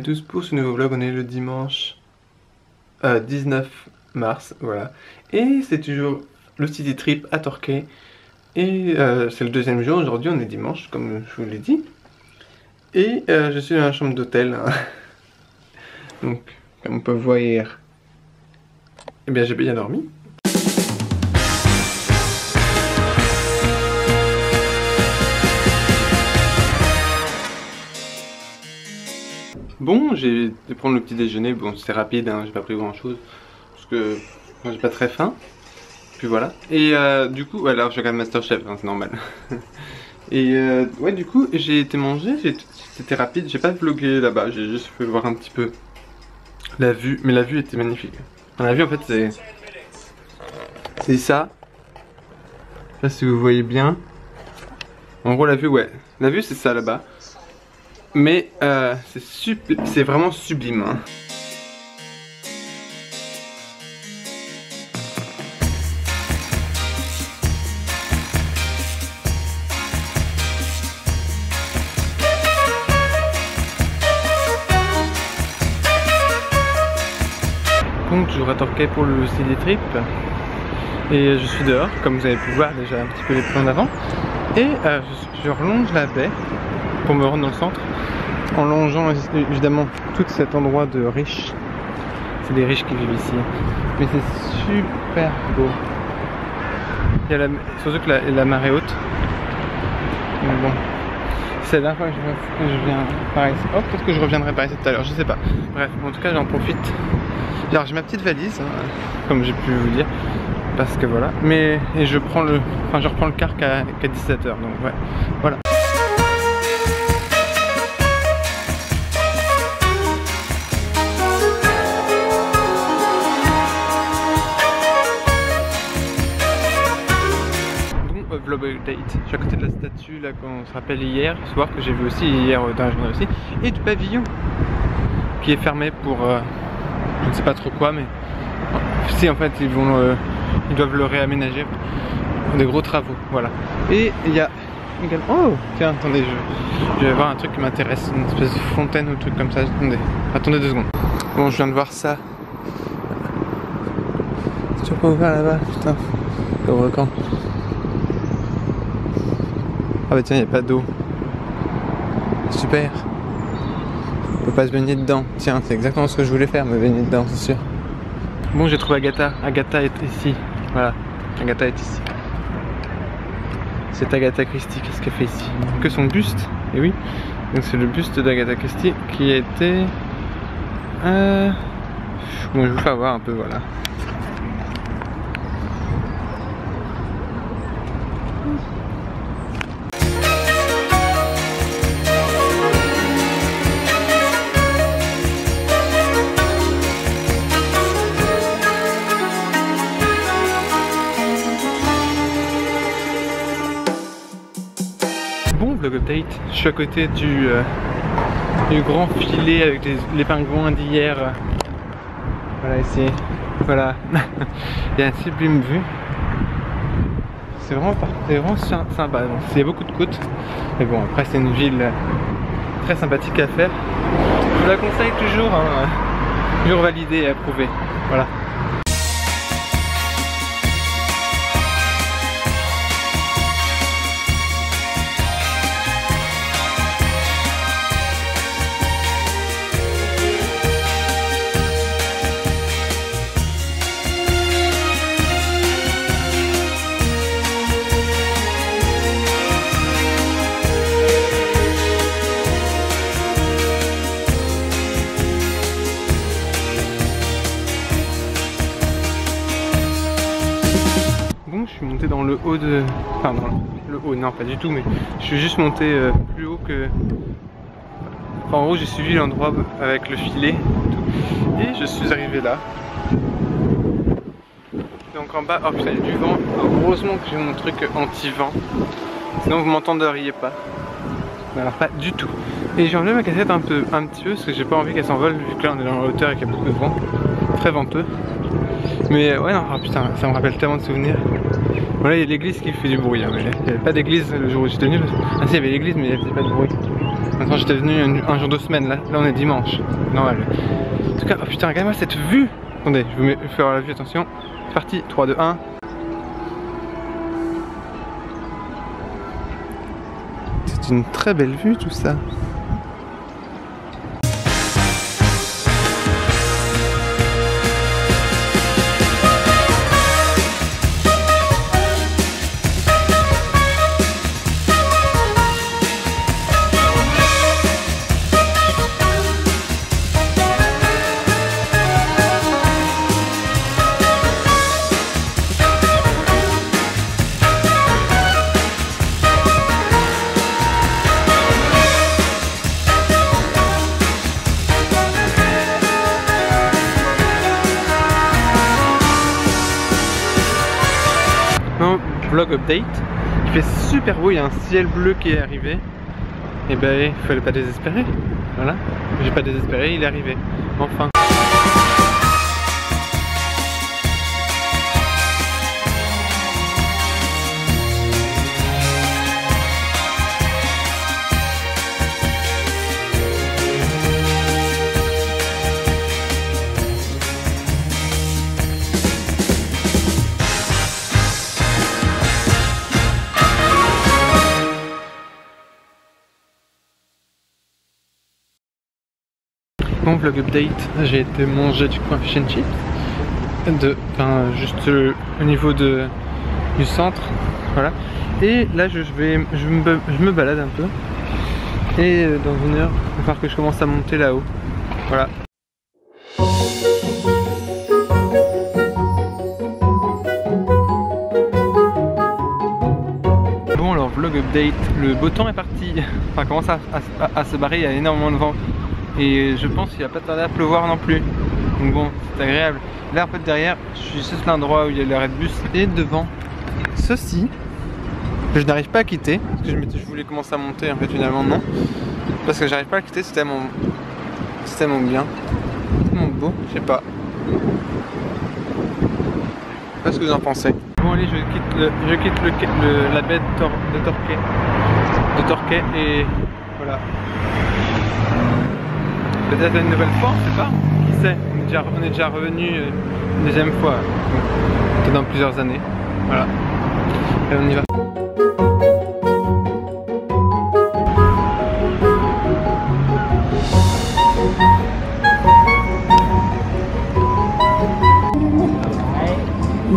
tous pour ce nouveau vlog. On est le dimanche 19 mars, voilà. Et c'est toujours le city trip à Torquay. Et c'est le deuxième jour, aujourd'hui on est dimanche, comme je vous l'ai dit. Et je suis dans la chambre d'hôtel. Hein. Donc, comme on peut voir, eh bien j'ai bien dormi. Bon, j'ai dû prendre le petit déjeuner, bon c'est rapide, hein, j'ai pas pris grand chose, parce que moi j'ai pas très faim, puis voilà. Et du coup, alors je regarde Masterchef, hein, c'est normal. Et ouais, du coup j'ai été manger, c'était rapide, j'ai pas vlogué là-bas, j'ai juste fait voir un petit peu la vue, mais la vue était magnifique. La vue en fait c'est ça, je sais pas si vous voyez bien, en gros la vue, ouais, la vue c'est ça là-bas. Mais c'est vraiment sublime. Hein. Donc toujours à Torquay pour le city trip. Et je suis dehors, comme vous avez pu voir déjà un petit peu les plans d'avant. Et je relonge la baie pour me rendre dans le centre, en longeant évidemment tout cet endroit de riches. C'est des riches qui vivent ici, mais c'est super beau. Il y a surtout que la marée haute. Mais bon, c'est la dernière fois que je viens par ici. Oh, peut-être que je reviendrai par ici tout à l'heure, je sais pas. Bref, en tout cas j'en profite. Alors j'ai ma petite valise, hein, comme j'ai pu vous dire, parce que voilà. Mais et je reprends le car qu'à 17 h, donc ouais, voilà. Vlog update. Je suis à côté de la statue là qu'on se rappelle hier soir, que j'ai vu aussi hier dans la journée aussi, et du pavillon qui est fermé pour je ne sais pas trop quoi, mais si en fait ils doivent le réaménager pour des gros travaux, voilà. Et il y a également, oh tiens, attendez, je vais voir un truc qui m'intéresse, une espèce de fontaine ou un truc comme ça. Attendez 2 secondes. Bon, je viens de voir ça. C'est toujours pas ouvert là-bas, putain, le volcan. Ah bah tiens, il n'y a pas d'eau. Super. On peut pas se baigner dedans. Tiens, c'est exactement ce que je voulais faire, me baigner dedans, c'est sûr. Bon, j'ai trouvé Agatha. Agatha est ici. Voilà, Agatha est ici. C'est Agatha Christie. Qu'est-ce qu'elle fait ici? Que son buste. Et oui, donc c'est le buste d'Agatha Christie qui a été... Bon, je vous fais voir un peu, voilà. Bon, vlog update, je suis à côté du grand filet avec les pingouins d'hier. Voilà, ici, voilà. Il y a une sublime vue. C'est vraiment sympa. Bon, il y a beaucoup de côtes, mais bon, après c'est une ville très sympathique à faire. Je vous la conseille toujours, hein, toujours validée et approuvée. Voilà. Je suis monté dans le haut de... Enfin dans le haut, non pas du tout, mais je suis juste monté plus haut que... Enfin en haut j'ai suivi l'endroit avec le filet et je suis arrivé là. Donc en bas, oh putain il y a du vent, heureusement que j'ai mon truc anti-vent, sinon vous m'entendriez pas. Mais alors pas du tout. Et j'ai enlevé ma cassette un petit peu parce que j'ai pas envie qu'elle s'envole vu que là on est dans la hauteur et qu'il y a beaucoup de vent, très venteux. Mais ouais non, oh putain ça me rappelle tellement de souvenirs. Voilà, il y a l'église qui fait du bruit, hein, mais il n'y avait pas d'église le jour où je suis venu. Ah si, il y avait l'église, mais il n'y avait pas de bruit. Maintenant j'étais venu un jour de semaine, là on est dimanche. Normal. En tout cas, oh putain, regarde-moi cette vue. Attendez, je vais faire la vue, attention. C'est parti, 3, 2, 1. C'est une très belle vue tout ça. Vlog update, il fait super beau, il y a un ciel bleu qui est arrivé. Et ben il fallait pas désespérer. Voilà, j'ai pas désespéré, il est arrivé. Enfin. Bon, vlog update, j'ai été manger du coin fish and chips, juste au niveau du centre, voilà. Et là je me balade un peu, et dans une heure, il va falloir que je commence à monter là-haut, voilà. Bon alors vlog update, le beau temps est parti, enfin commence à se barrer, il y a énormément de vent. Et je pense qu'il va pas tarder à pleuvoir non plus. Donc bon, c'est agréable. Là en fait derrière, je suis juste l'endroit où il y a l'arrêt de bus. Et devant, ceci, que je n'arrive pas à quitter. Parce que je voulais commencer à monter, en fait finalement non. Parce que j'arrive pas à quitter, c'était tellement bien. Tellement beau, je sais pas. Je sais pas ce que vous en pensez. Bon allez, je quitte la baie de Torquay et voilà. Peut-être une nouvelle fois, on sait pas, qui sait, on est déjà revenu une deuxième fois, peut-être dans plusieurs années, voilà, et on y va.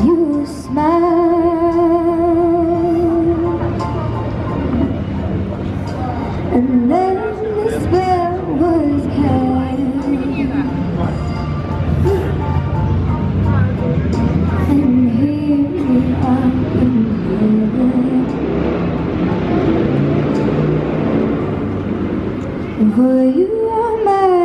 You smile and then the spell was cast, and here we are in heaven, for you are mine.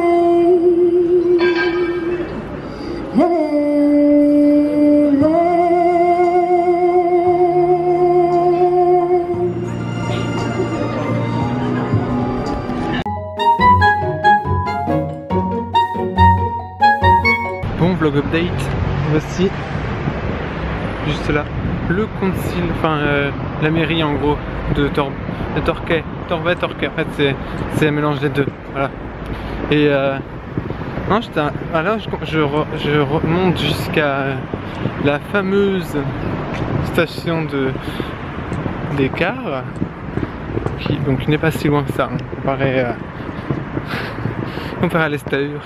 Bon, vlog update, voici, juste là, le concile, enfin la mairie en gros de Torquay, Torquay, en fait c'est un mélange des deux, voilà. Et non, alors je remonte jusqu'à la fameuse station des cars, qui donc n'est pas si loin que ça, hein, comparé à l'Estaure.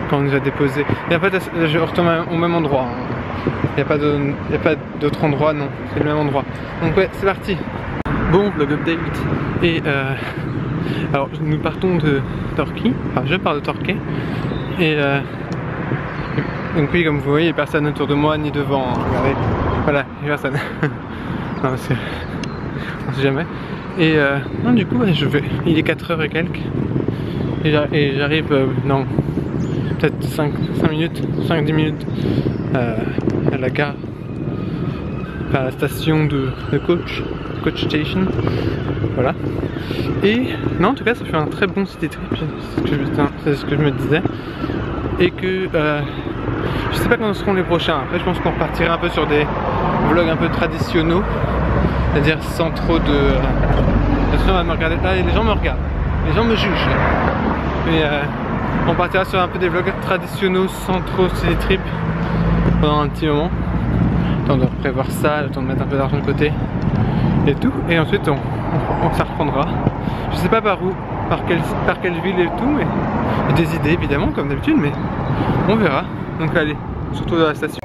Quand on nous a déposé. Et en fait, je retourne au même endroit. Il n'y a pas d'autre endroit, non. C'est le même endroit. Donc ouais, c'est parti. Bon, vlog update. Et alors, nous partons de Torquay. Enfin, je pars de Torquay. Et donc oui, comme vous voyez, il n'y a personne autour de moi, ni devant. Hein. Regardez. Voilà, il n'y a personne. Non, parce que on sait jamais. Et non, du coup, ouais, il est 4h et quelques. Et j'arrive dans peut-être 5-10 minutes à la gare, à la station de coach station, voilà. Et non, en tout cas ça fait un très bon city trip, c'est ce que je me disais. Et que je sais pas quand seront les prochains. Après je pense qu'on repartira un peu sur des vlogs un peu traditionnels, c'est-à-dire sans trop de... Attention à me regarder, là les gens me regardent. les gens me jugent. Mais on partira sur un peu des vlogs traditionnels sans trop city trip pendant un petit moment. Le temps de prévoir ça, le temps de mettre un peu d'argent de côté et tout. Et ensuite on ça reprendra. Je sais pas par où, par quelle ville et tout, mais des idées évidemment comme d'habitude, mais on verra. Donc allez, surtout dans la station.